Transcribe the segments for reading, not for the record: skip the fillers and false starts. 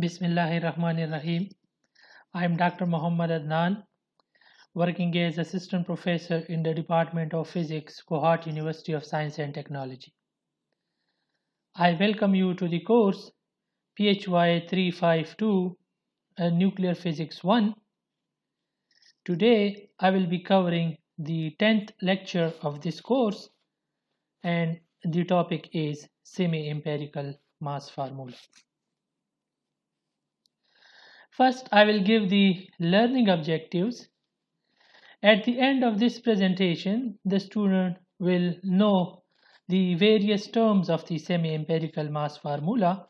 Bismillahirrahmanirrahim. I am Dr. Muhammad Adnan, working as Assistant Professor in the Department of Physics, Cohort University of Science and Technology. I welcome you to the course PHY 352 Nuclear Physics 1. Today, I will be covering the 10th lecture of this course, and the topic is Semi-Empirical Mass Formula. First, I will give the learning objectives. At the end of this presentation, the student will know the various terms of the semi-empirical mass formula,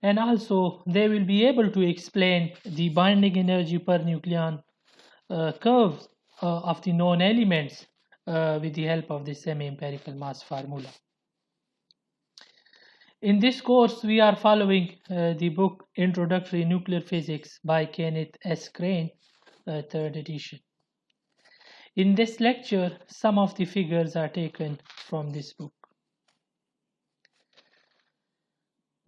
and also they will be able to explain the binding energy per nucleon curves of the known elements with the help of the semi-empirical mass formula. In this course, we are following the book Introductory Nuclear Physics by Kenneth S. Crane, 3rd edition. In this lecture, some of the figures are taken from this book.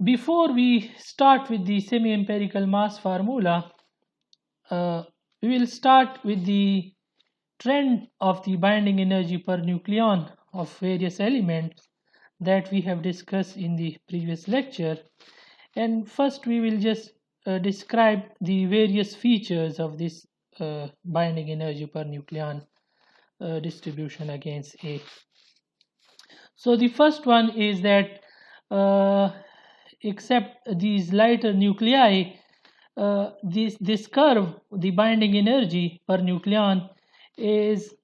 Before we start with the semi-empirical mass formula, we will start with the trend of the binding energy per nucleon of various elements that we have discussed in the previous lecture. And first we will just describe the various features of this binding energy per nucleon distribution against A. So the first one is that except these lighter nuclei, this curve, the binding energy per nucleon, is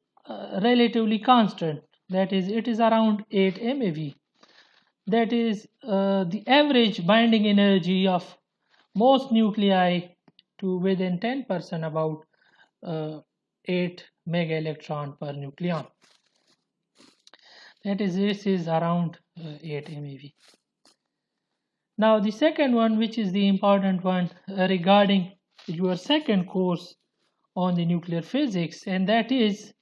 relatively constant. That is, it is around 8 MeV. That is the average binding energy of most nuclei to within 10% about 8 mega electron per nucleon. That is, this is around 8 MeV. Now the second one, which is the important one regarding your second course on the nuclear physics, and that is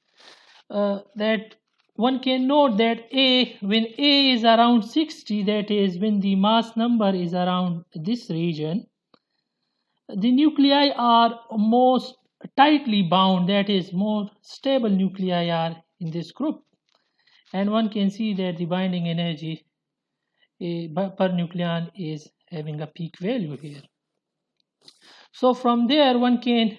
that one can note that when A is around 60, that is when the mass number is around this region, the nuclei are most tightly bound, that is more stable nuclei are in this group, and one can see that the binding energy per nucleon is having a peak value here. So from there one can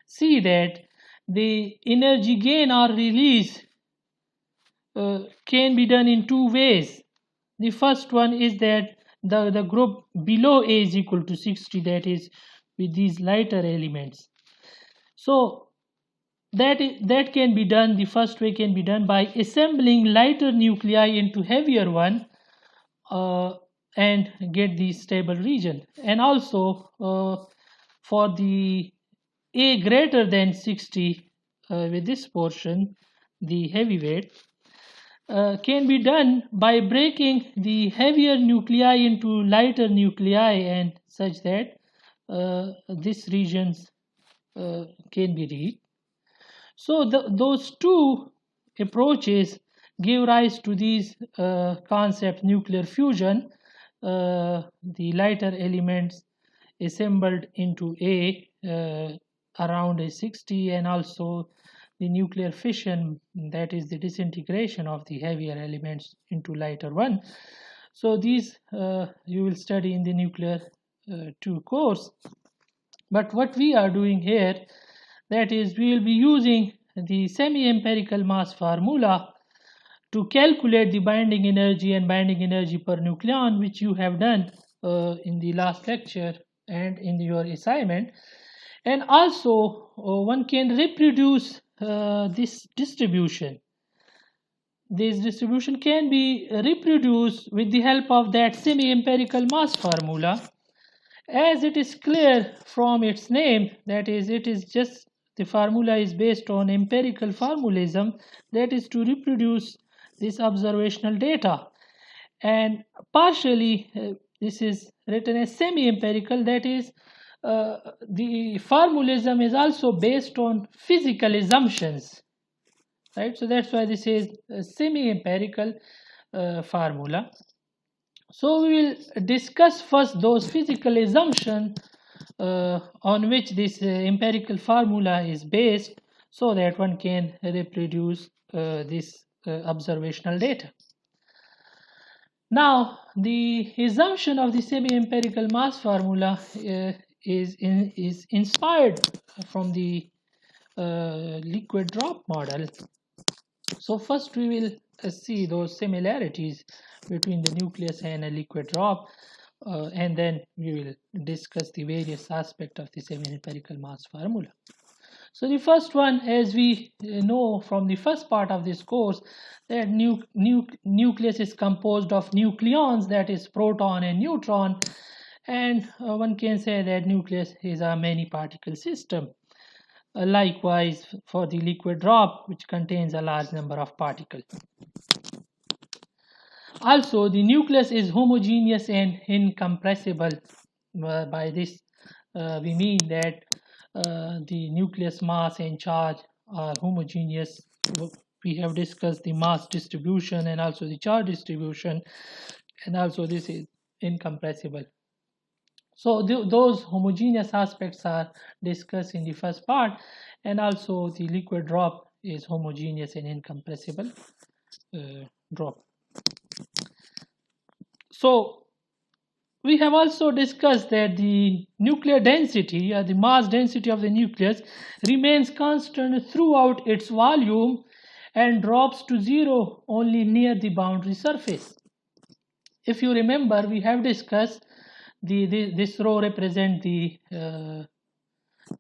see that the energy gain or release can be done in two ways. The first one is that the group below A is equal to 60, that is with these lighter elements. So that can be done, the first way can be done by assembling lighter nuclei into heavier one and get the stable region. And also for the A greater than 60 with this portion, the heavyweight, can be done by breaking the heavier nuclei into lighter nuclei, and such that these regions can be reached. So those two approaches give rise to these concept nuclear fusion, the lighter elements assembled into A around a 60, and also the nuclear fission, that is the disintegration of the heavier elements into lighter one. So these you will study in the nuclear 2 course. But what we are doing here, that is, we will be using the semi-empirical mass formula to calculate the binding energy and binding energy per nucleon, which you have done in the last lecture and in your assignment. And also one can reproduce this distribution. This distribution can be reproduced with the help of that semi-empirical mass formula, as it is clear from its name, that is, it is just, the formula is based on empirical formalism, that is to reproduce this observational data, and partially this is written as semi-empirical, that is the formalism is also based on physical assumptions, right? So that's why this is a semi-empirical formula. So we will discuss first those physical assumptions on which this empirical formula is based, so that one can reproduce this observational data. Now, the assumption of the semi-empirical mass formula is inspired from the liquid drop model. So first we will see those similarities between the nucleus and a liquid drop, and then we will discuss the various aspects of the semi-empirical mass formula. So the first one, as we know from the first part of this course, that nucleus is composed of nucleons, that is proton and neutron, and one can say that nucleus is a many particle system. Likewise for the liquid drop, which contains a large number of particles. Also, the nucleus is homogeneous and incompressible. By this we mean that the nucleus mass and charge are homogeneous. We have discussed the mass distribution and also the charge distribution, and also this is incompressible. So those homogeneous aspects are discussed in the first part, and also the liquid drop is homogeneous and incompressible drop. So we have also discussed that the nuclear density, the mass density of the nucleus, remains constant throughout its volume and drops to zero only near the boundary surface. If you remember, we have discussed this row represent the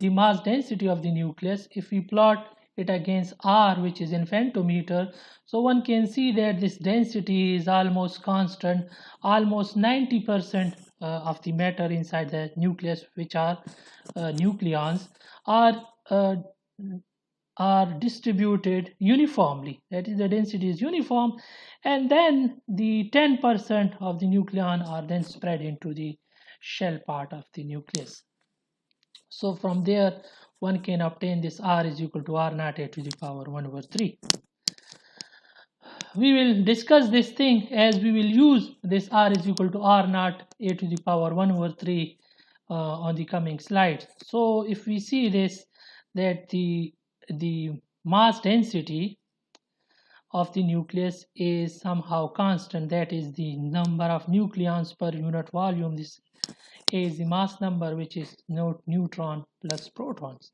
mass density of the nucleus. If we plot it against R, which is in femtometer, so one can see that this density is almost constant. Almost 90% of the matter inside the nucleus, which are nucleons, are distributed uniformly. That is, the density is uniform, and then the 10% of the nucleon are then spread into the shell part of the nucleus. So from there one can obtain this R is equal to R naught a to the power 1 over 3. We will discuss this thing as we will use this R is equal to R naught a to the power 1 over 3 on the coming slides. So if we see this, that the mass density of the nucleus is somehow constant, that is the number of nucleons per unit volume. This A is the mass number, which is neutron plus protons.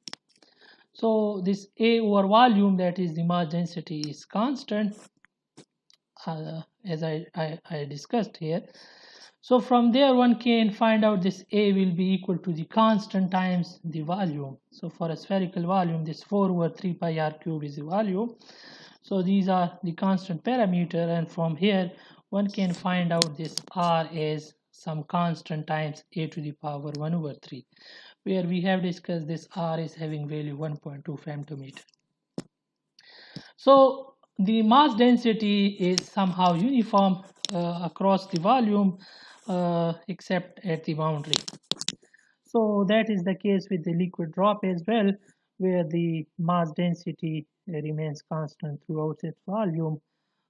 So this A over volume, that is the mass density, is constant, as I discussed here. So from there one can find out this A will be equal to the constant times the volume. So for a spherical volume, this 4 over 3 pi r cube is the volume. So these are the constant parameter, and from here one can find out this R as some constant times a to the power 1 over 3, where we have discussed this R is having value 1.2 femtometer. So the mass density is somehow uniform across the volume except at the boundary. So that is the case with the liquid drop as well, where the mass density remains constant throughout its volume,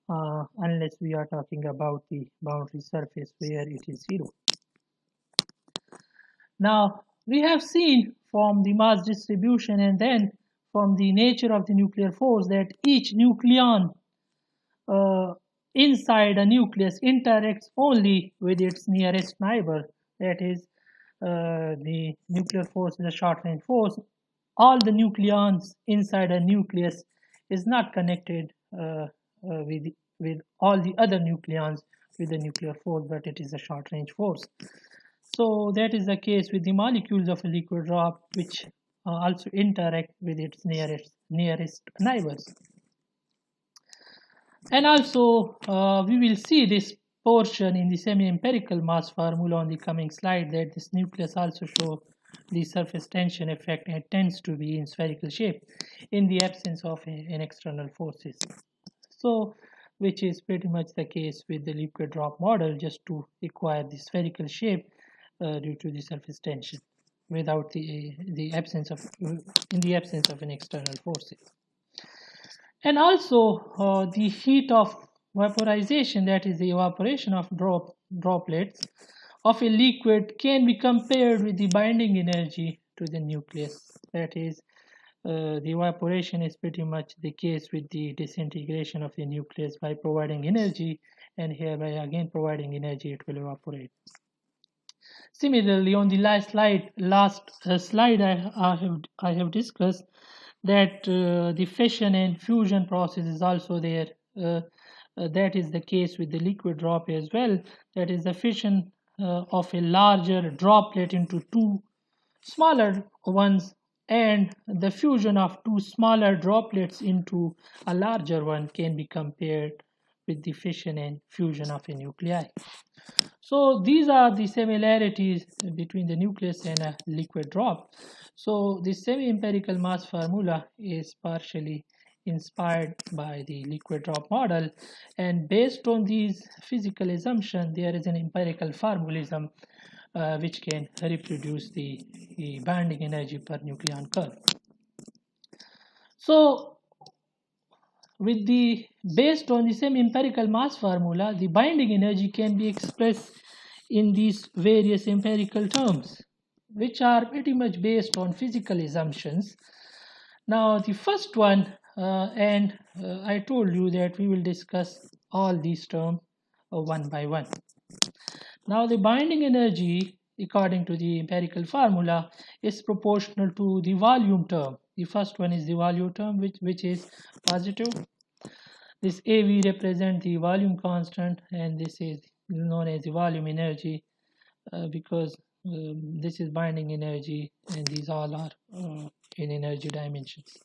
unless we are talking about the boundary surface where it is zero. Now we have seen from the mass distribution and then from the nature of the nuclear force that each nucleon inside a nucleus interacts only with its nearest neighbor. That is, the nuclear force is a short-range force. All the nucleons inside a nucleus is not connected with all the other nucleons with the nuclear force, but it is a short-range force. So that is the case with the molecules of a liquid drop, which also interact with its nearest neighbors. And also we will see this portion in the semi-empirical mass formula on the coming slide, that this nucleus also shows the surface tension effect and tends to be in spherical shape in the absence of an external forces. So which is pretty much the case with the liquid drop model, just to acquire the spherical shape due to the surface tension without the absence of an external forces. And also the heat of vaporization, that is the evaporation of drop, droplets of a liquid can be compared with the binding energy to the nucleus. That is, the evaporation is pretty much the case with the disintegration of the nucleus by providing energy, and here by again providing energy it will evaporate. Similarly, on the last slide I have discussed that the fission and fusion process is also there. That is the case with the liquid drop as well. That is the fission of a larger droplet into two smaller ones, and the fusion of two smaller droplets into a larger one can be compared with the fission and fusion of a nuclei. So these are the similarities between the nucleus and a liquid drop. So the semi-empirical mass formula is partially inspired by the liquid drop model, and based on these physical assumptions there is an empirical formalism which can reproduce the binding energy per nucleon curve. So based on the same empirical mass formula, the binding energy can be expressed in these various empirical terms, which are pretty much based on physical assumptions. Now, the first one, I told you that we will discuss all these terms one by one. Now, the binding energy, according to the empirical formula, is proportional to the volume term. The first one is the volume term, which is positive. This AV represents the volume constant, and this is known as the volume energy because this is binding energy, and these all are in energy dimensions.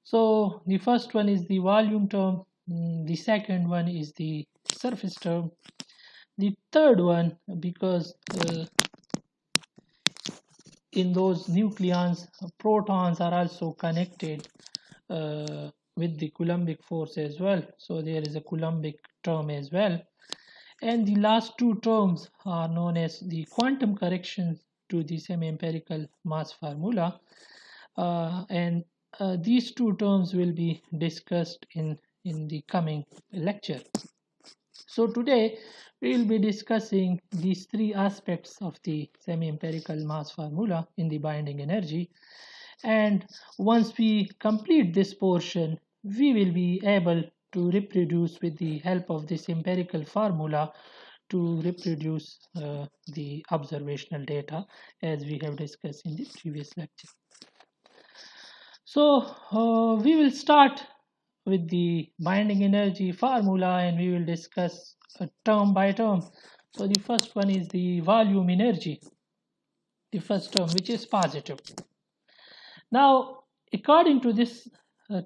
So the first one is the volume term, the second one is the surface term, the third one, because in those nucleons protons are also connected with the Coulombic force as well, so there is a Coulombic term as well. And the last two terms are known as the quantum corrections to the semi-empirical mass formula, and these two terms will be discussed in the coming lecture. So today we will be discussing these three aspects of the semi-empirical mass formula in the binding energy, and once we complete this portion we will be able to reproduce with the help of this empirical formula to reproduce the observational data as we have discussed in the previous lecture. So we will start with the binding energy formula and we will discuss term by term. So the first one is the volume energy, the first term, which is positive. Now, according to this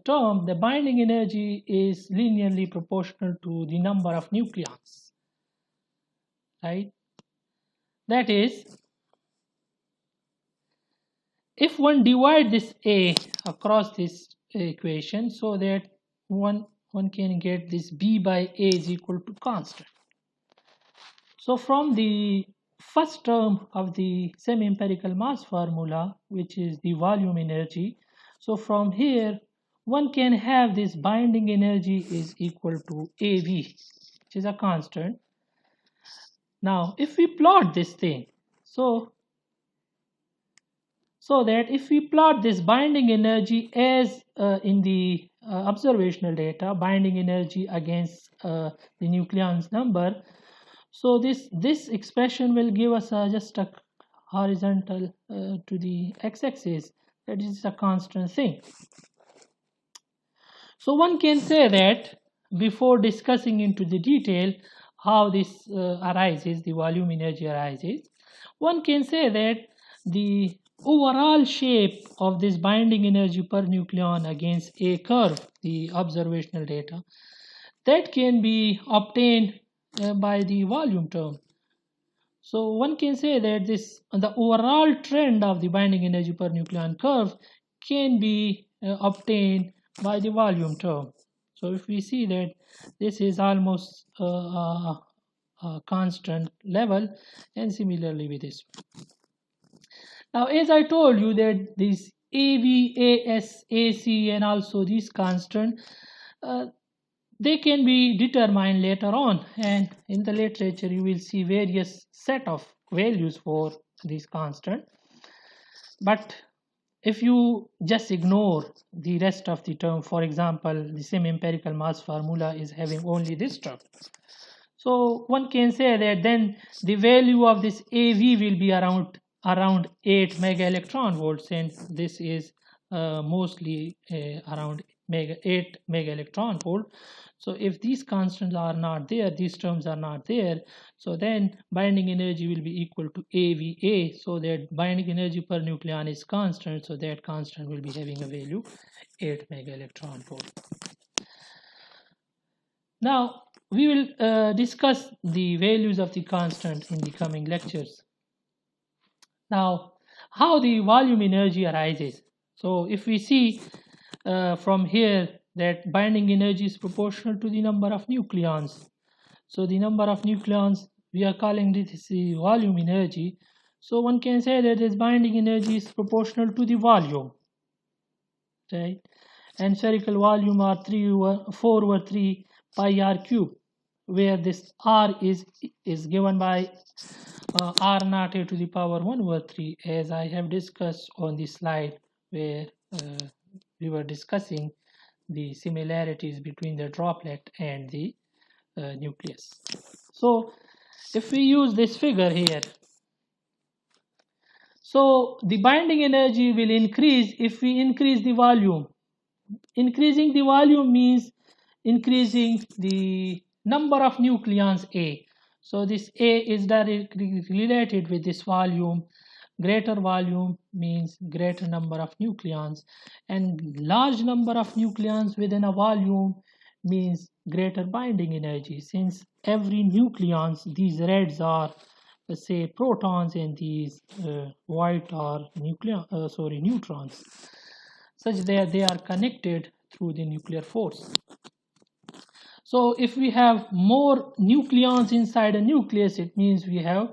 term, the binding energy is linearly proportional to the number of nucleons, right? That is, if one divide this A across this equation so that one can get this B by A is equal to constant. So from the first term of the semi-empirical mass formula, which is the volume energy, so from here one can have this binding energy is equal to AV, which is a constant. Now if we plot this thing, so that if we plot this binding energy as in the observational data, binding energy against the nucleons number, so this expression will give us just a horizontal to the x-axis, that is a constant thing. So one can say that before discussing into the detail how this arises, the volume energy arises, one can say that the overall shape of this binding energy per nucleon against a curve, the observational data, that can be obtained by the volume term. So one can say that the overall trend of the binding energy per nucleon curve can be obtained by the volume term. So if we see that this is almost a constant level, and similarly with this. Now, as I told you that this AV, AS, AC, and also this constant, they can be determined later on, and in the literature you will see various set of values for this constant. But if you just ignore the rest of the term, for example, the semi-empirical mass formula is having only this term. So one can say that then the value of this AV will be around 8 mega electron volts, and this is mostly around 8 mega electron volt. So if these constants are not there, these terms are not there, so then binding energy will be equal to AVA, so that binding energy per nucleon is constant, so that constant will be having a value 8 mega electron volt. Now we will discuss the values of the constant in the coming lectures. Now, how the volume energy arises. So if we see from here that binding energy is proportional to the number of nucleons. So the number of nucleons, we are calling this the volume energy. So one can say that this binding energy is proportional to the volume, right? And spherical volume are 4 over 3 pi r cube, where this r is given by r naught a to the power 1 over 3, as I have discussed on the slide where we were discussing the similarities between the droplet and the nucleus. So if we use this figure here, so the binding energy will increase if we increase the volume. Increasing the volume means increasing the number of nucleons A. So this A is directly related with this volume. Greater volume means greater number of nucleons, and large number of nucleons within a volume means greater binding energy. Since every nucleons, these reds are say protons, and these white are neutrons, such that they are connected through the nuclear force. So if we have more nucleons inside a nucleus, it means we have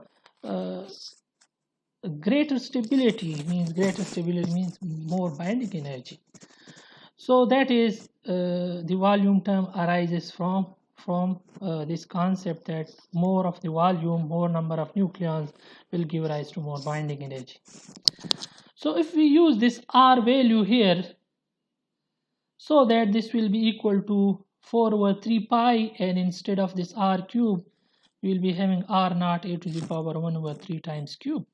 greater stability. Greater stability means more binding energy. So that is the volume term arises from this concept that more of the volume, more number of nucleons will give rise to more binding energy. So if we use this R value here, so that this will be equal to 4 over 3 pi, and instead of this r cube, we will be having r naught a to the power 1 over 3 times cube.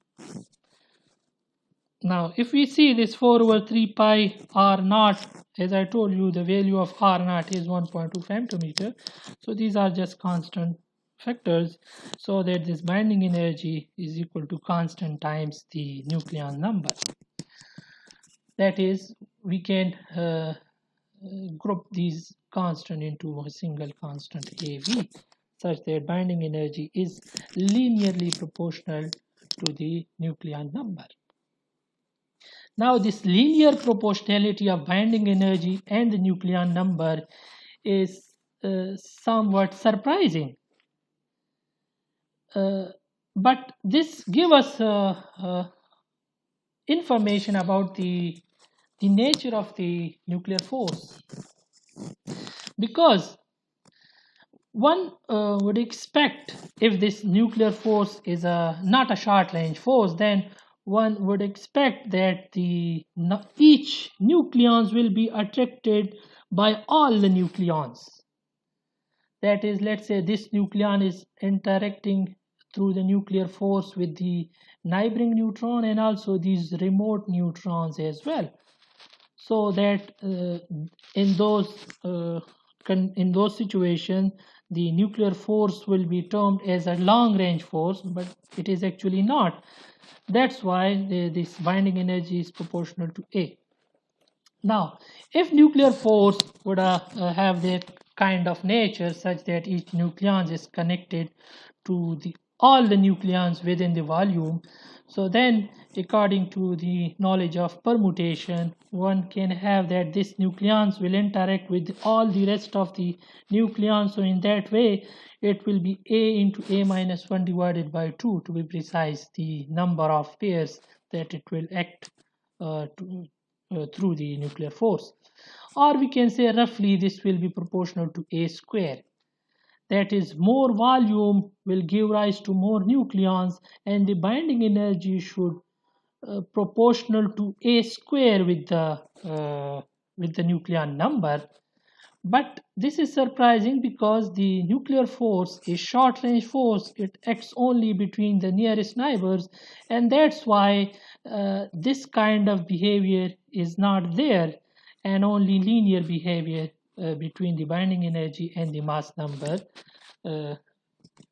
Now if we see this 4 over 3 pi r naught, as I told you, the value of r naught is 1.2 femtometer. So these are just constant factors, so that this binding energy is equal to constant times the nucleon number. That is, we can group these constant into a single constant AV, such that binding energy is linearly proportional to the nucleon number. Now this linear proportionality of binding energy and the nucleon number is somewhat surprising, but this gives us information about the nature of the nuclear force, because one would expect, if this nuclear force is not a short range force, then one would expect that each nucleons will be attracted by all the nucleons. That is, let's say this nucleon is interacting through the nuclear force with the neighboring neutron and also these remote neutrons as well. So that in those situations, the nuclear force will be termed as a long range force, but it is actually not. That's why this binding energy is proportional to A. Now, if nuclear force would have that kind of nature such that each nucleon is connected to all the nucleons within the volume, so then according to the knowledge of permutation, one can have that these nucleons will interact with all the rest of the nucleons. So in that way, it will be A into A minus 1 divided by 2, to be precise, the number of pairs that it will act through the nuclear force. Or we can say roughly this will be proportional to A square. That is, more volume will give rise to more nucleons, and the binding energy should proportional to A square with the nucleon number. But this is surprising because the nuclear force is short range force. It acts only between the nearest neighbors, and that's why this kind of behavior is not there, and only linear behavior between the binding energy and the mass number uh,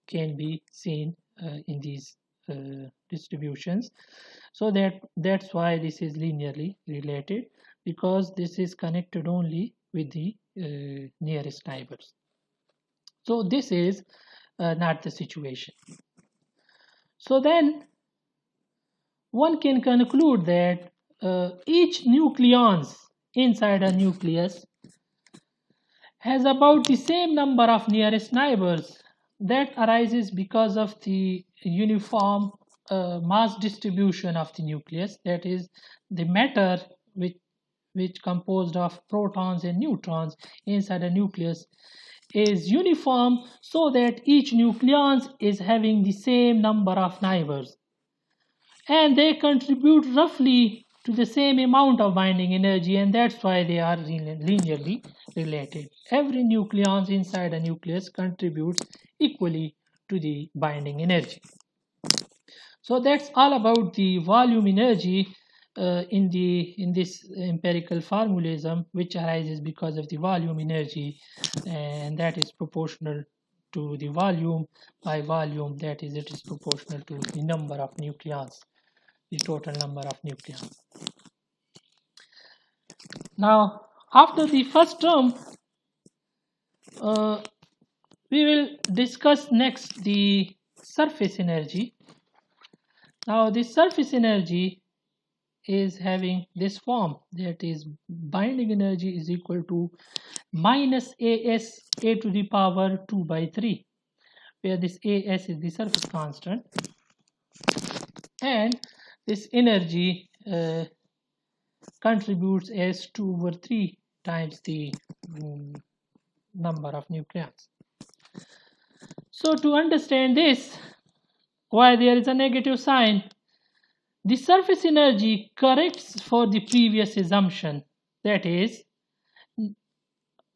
can be seen in these distributions. So that's why this is linearly related, because this is connected only with the nearest neighbors. So this is not the situation. So then one can conclude that each nucleons inside a nucleus has about the same number of nearest neighbors. That arises because of the uniform mass distribution of the nucleus. That is, the matter which composed of protons and neutrons inside a nucleus is uniform, so that each nucleon is having the same number of neighbors, and they contribute roughly to the same amount of binding energy, and that's why they are linearly related. Every nucleon inside a nucleus contributes equally to the binding energy. So that's all about the volume energy in this empirical formalism, which arises because of the volume energy, and that is proportional to the volume by volume. That is, it is proportional to the number of nucleons, the total number of nucleons. Now, after the first term, we will discuss next the surface energy. Now, the surface energy is having this form, that is, binding energy is equal to minus AS a to the power 2 by 3, where this AS is the surface constant, and this energy contributes as 2 over 3 times the number of nucleons. So to understand this, why there is a negative sign, the surface energy corrects for the previous assumption, that is,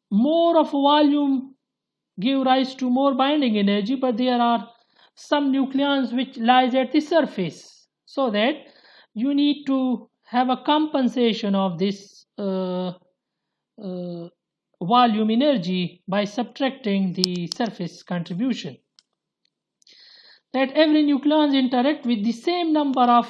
more of volume give rise to more binding energy, but there are some nucleons which lies at the surface, so that you need to have a compensation of this volume energy by subtracting the surface contribution. That every nucleons interact with the same number of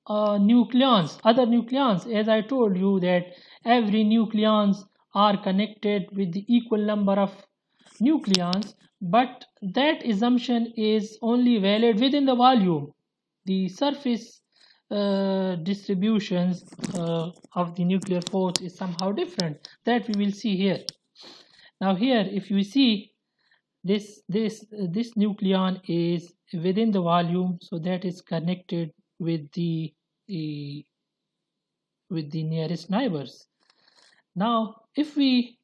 nucleons, other nucleons. As I told you that every nucleons are connected with the equal number of nucleons, but that assumption is only valid within the volume. The surface distributions of the nuclear force is somehow different. That we will see here. Now here, if you see, this nucleon is within the volume, so that is connected with the nearest neighbors. Now if we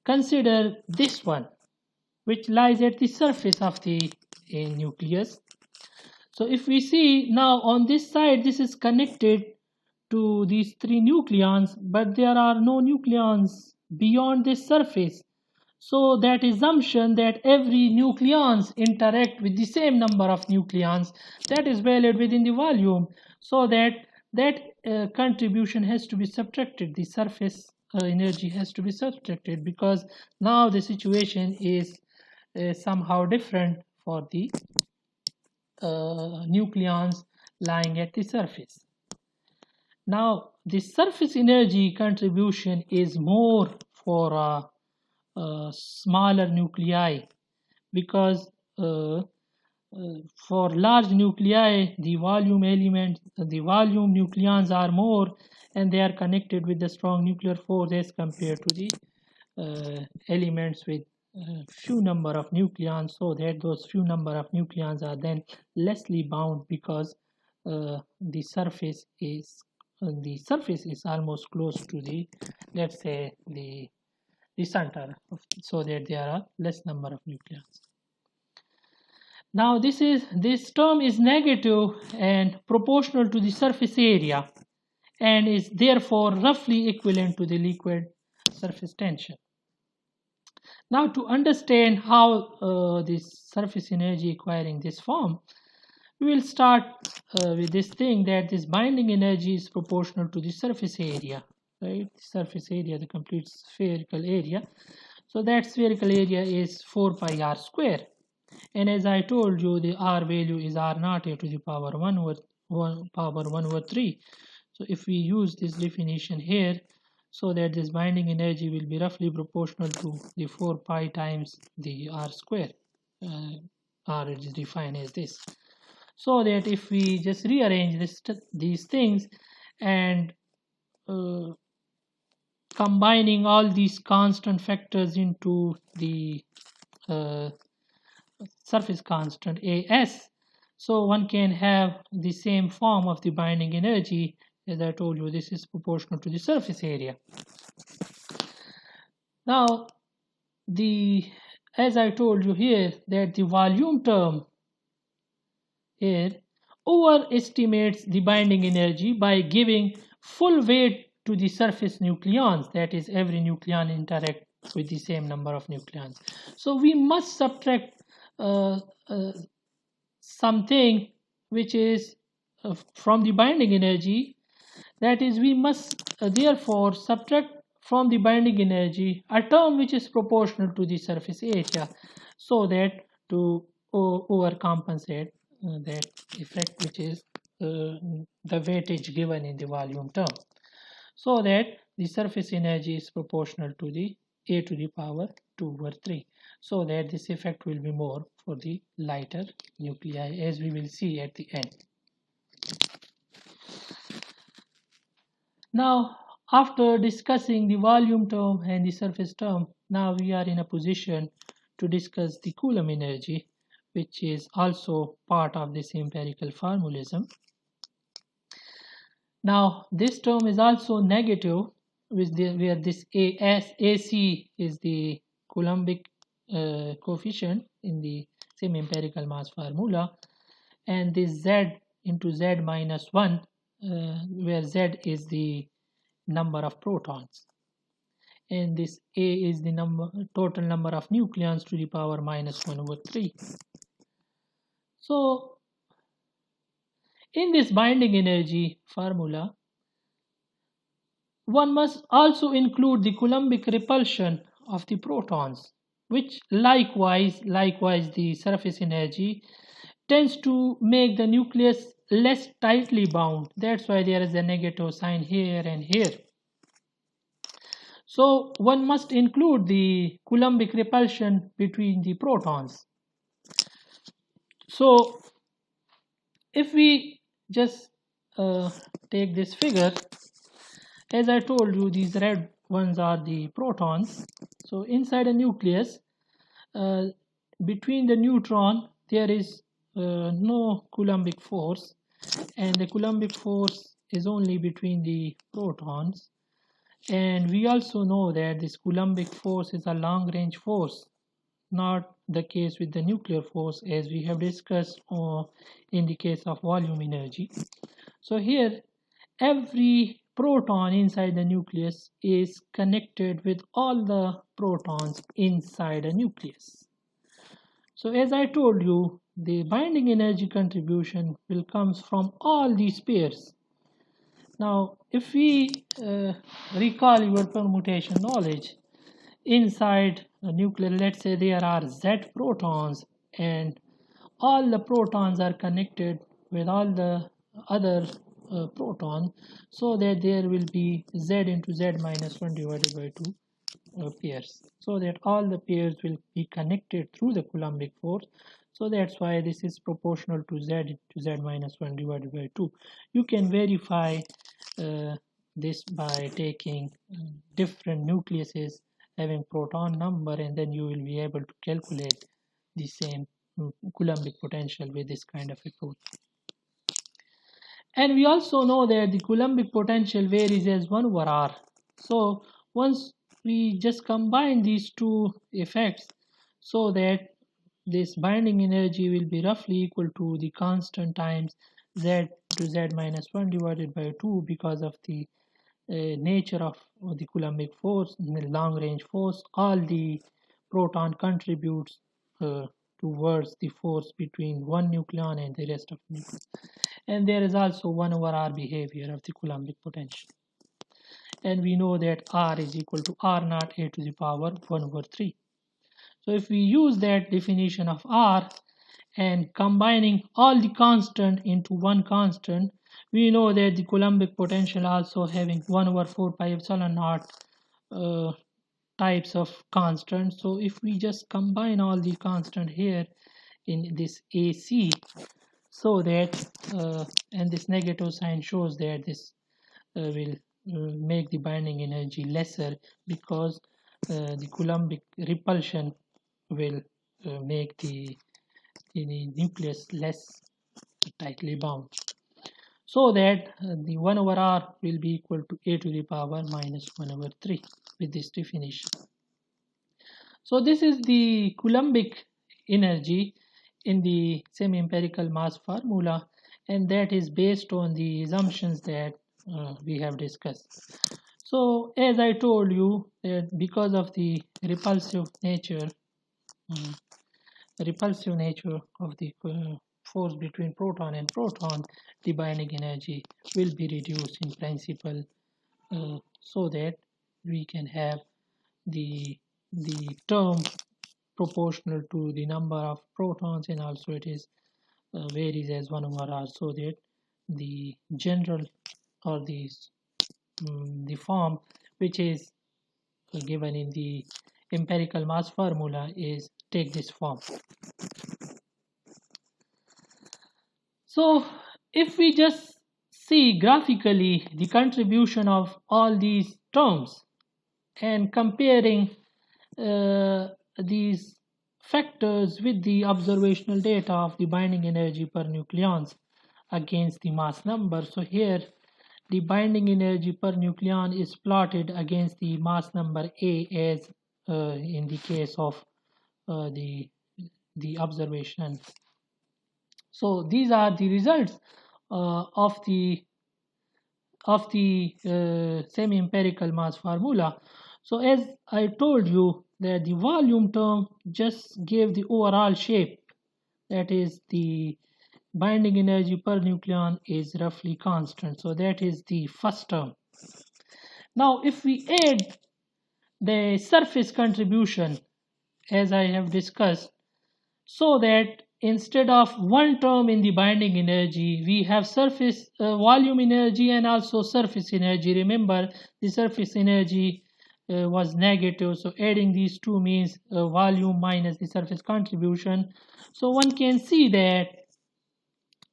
consider this one, which lies at the surface of the nucleus, so if we see now on this side, this is connected to these three nucleons, but there are no nucleons beyond this surface. So that assumption that every nucleons interact with the same number of nucleons, that is valid within the volume. So that contribution has to be subtracted. The surface energy has to be subtracted, because now the situation is somehow different for the nucleons lying at the surface. Now the surface energy contribution is more for smaller nuclei, because for large nuclei the volume nucleons are more, and they are connected with the strong nuclear force as compared to the elements with few number of nucleons, so that those few number of nucleons are then lessly bound, because the surface is the surface is almost close to the, let's say, the center, so that there are less number of nucleons. Now this term is negative and proportional to the surface area, and is therefore roughly equivalent to the liquid surface tension. Now, to understand how this surface energy acquiring this form, we will start with this thing, that this binding energy is proportional to the surface area, right? Surface area, the complete spherical area. So that spherical area is 4 pi r square. And as I told you, the r value is r naught a to the power 1 over 3. So if we use this definition here, so that this binding energy will be roughly proportional to the 4 pi times the r square. R is defined as this. So that if we just rearrange these things and combining all these constant factors into the surface constant As, so one can have the same form of the binding energy. As I told you, this is proportional to the surface area. Now, as I told you here, that the volume term here overestimates the binding energy by giving full weight to the surface nucleons, that is, every nucleon interact with the same number of nucleons. So we must subtract something which is from the binding energy. That is, we must therefore subtract from the binding energy a term which is proportional to the surface area, so that to overcompensate that effect which is the weightage given in the volume term, so that the surface energy is proportional to the a to the power 2 over 3, so that this effect will be more for the lighter nuclei, as we will see at the end. Now, after discussing the volume term and the surface term, now we are in a position to discuss the Coulomb energy, which is also part of this empirical formalism. Now, this term is also negative, where this AC is the Coulombic coefficient in the semi-empirical mass formula, and this Z into Z minus 1, where Z is the number of protons, and this A is the total number of nucleons to the power minus 1 over 3. So in this binding energy formula, one must also include the Coulombic repulsion of the protons, which likewise the surface energy tends to make the nucleus less tightly bound. That's why there is a negative sign here and here. So one must include the Coulombic repulsion between the protons. So if we just take this figure, as I told you, these red ones are the protons. So inside a nucleus, between the neutron, there is no Coulombic force, and the Coulombic force is only between the protons. And we also know that this Coulombic force is a long-range force, not the case with the nuclear force, as we have discussed in the case of volume energy. So here, every proton inside the nucleus is connected with all the protons inside a nucleus. So as I told you, the binding energy contribution will come from all these pairs. Now, if we recall your permutation knowledge, inside a nucleus, let's say there are Z protons, and all the protons are connected with all the other protons, so that there will be Z into Z minus 1 divided by 2 pairs, so that all the pairs will be connected through the Coulombic force. So that's why this is proportional to Z into Z minus 1 divided by 2. You can verify this by taking different nucleuses having proton number, and then you will be able to calculate the same Coulombic potential with this kind of approach. And we also know that the Coulombic potential varies as 1 over r. So once we just combine these two effects, so that this binding energy will be roughly equal to the constant times z to z minus 1 divided by 2, because of the nature of the Coulombic force, the long range force. All the proton contributes towards the force between one nucleon and the rest of the nucleon. And there is also 1 over r behavior of the Coulombic potential. And we know that r is equal to r naught a to the power 1 over 3. So if we use that definition of r and combining all the constant into one constant, we know that the Coulombic potential also having 1 over 4 pi epsilon naught types of constants. So if we just combine all the constant here in this AC, so that and this negative sign shows that this will make the binding energy lesser, because the Coulombic repulsion will make the nucleus less tightly bound, so that the 1 over r will be equal to a to the power minus 1 over 3 with this definition. So this is the Coulombic energy in the semi-empirical mass formula, and that is based on the assumptions that we have discussed. So as I told you, that because of the um, repulsive nature of the force between proton and proton, the binding energy will be reduced in principle, so that we can have the term proportional to the number of protons, and also it is varies as 1 over r, so that the general or the form which is given in the empirical mass formula is take this form. So if we just see graphically the contribution of all these terms and comparing these factors with the observational data of the binding energy per nucleons against the mass number. So here the binding energy per nucleon is plotted against the mass number A, as in the case of the observation. So these are the results of the semi-empirical mass formula. So as I told you, that the volume term just gave the overall shape, that is the binding energy per nucleon is roughly constant. So that is the first term. Now if we add the surface contribution, as I have discussed, so that instead of one term in the binding energy, we have surface volume energy and also surface energy. Remember, the surface energy was negative, so adding these two means volume minus the surface contribution. So one can see that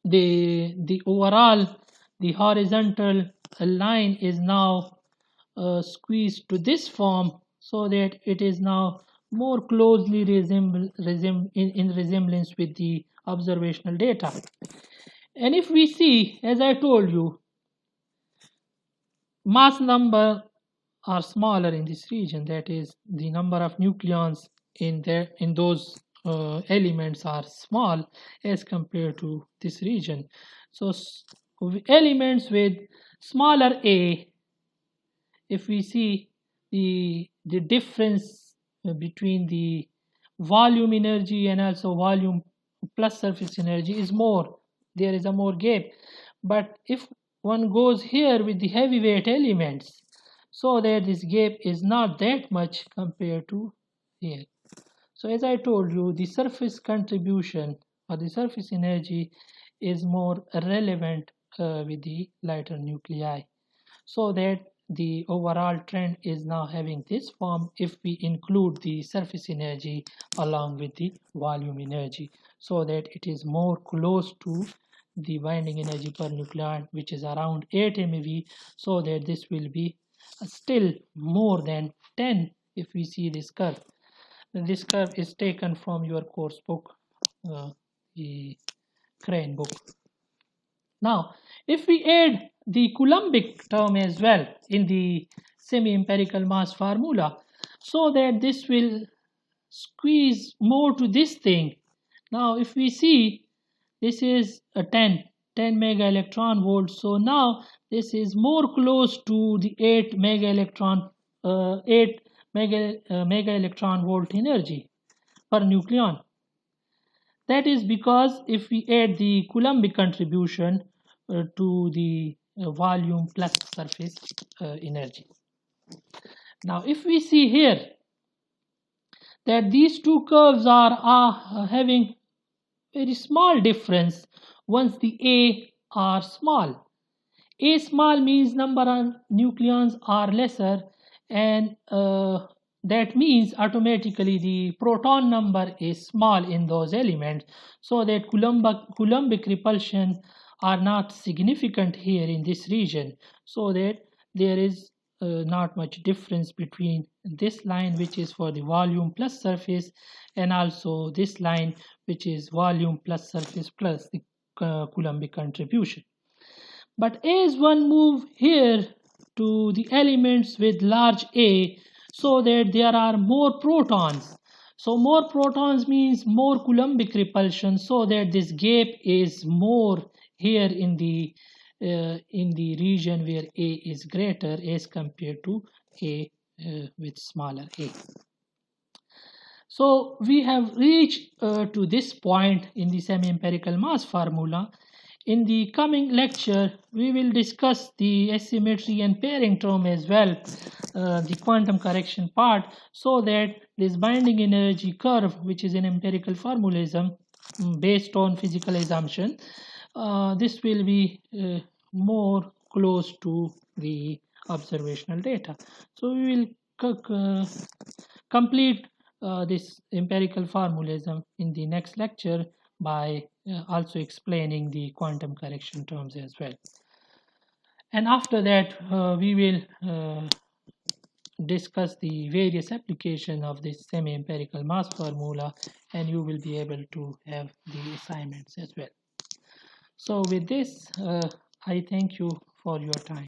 the overall, the horizontal line is now squeezed to this form, so that it is now more closely in resemblance with the observational data. And if we see, as I told you, mass number are smaller in this region, that is the number of nucleons in those elements are small as compared to this region. So elements with smaller a, if we see the difference between the volume energy and also volume plus surface energy is more, there is a more gap. But if one goes here with the heavyweight elements, so that this gap is not that much compared to here. So as I told you, the surface contribution or the surface energy is more relevant with the lighter nuclei, so that the overall trend is now having this form if we include the surface energy along with the volume energy, so that it is more close to the binding energy per nucleon, which is around 8 MeV, so that this will be still more than 10 if we see this curve. This curve is taken from your course book, the Crane book. Now, If we add the Coulombic term as well in the semi-empirical mass formula, so that this will squeeze more to this thing. Now if we see, this is a 10 mega electron volt, so now this is more close to the 8 mega electron volt energy per nucleon. That is because if we add the Coulombic contribution to the volume plus surface energy. Now if we see here that these two curves are having very small difference once the A are small. A small means number of nucleons are lesser, and that means automatically the proton number is small in those elements, so that Coulombic repulsion are not significant here in this region, so that there is not much difference between this line, which is for the volume plus surface, and also this line, which is volume plus surface plus the Coulombic contribution. But as one move here to the elements with large A, so that there are more protons. So more protons means more Coulombic repulsion, so that this gap is more here in the region where A is greater as compared to A with smaller A. So we have reached to this point in the semi-empirical mass formula. In the coming lecture, we will discuss the asymmetry and pairing term as well, the quantum correction part, so that this binding energy curve, which is an empirical formalism based on physical assumption, this will be more close to the observational data. So we will complete this empirical formalism in the next lecture by also explaining the quantum correction terms as well. And after that, we will discuss the various applications of this semi-empirical mass formula, and you will be able to have the assignments as well. So with this, I thank you for your time.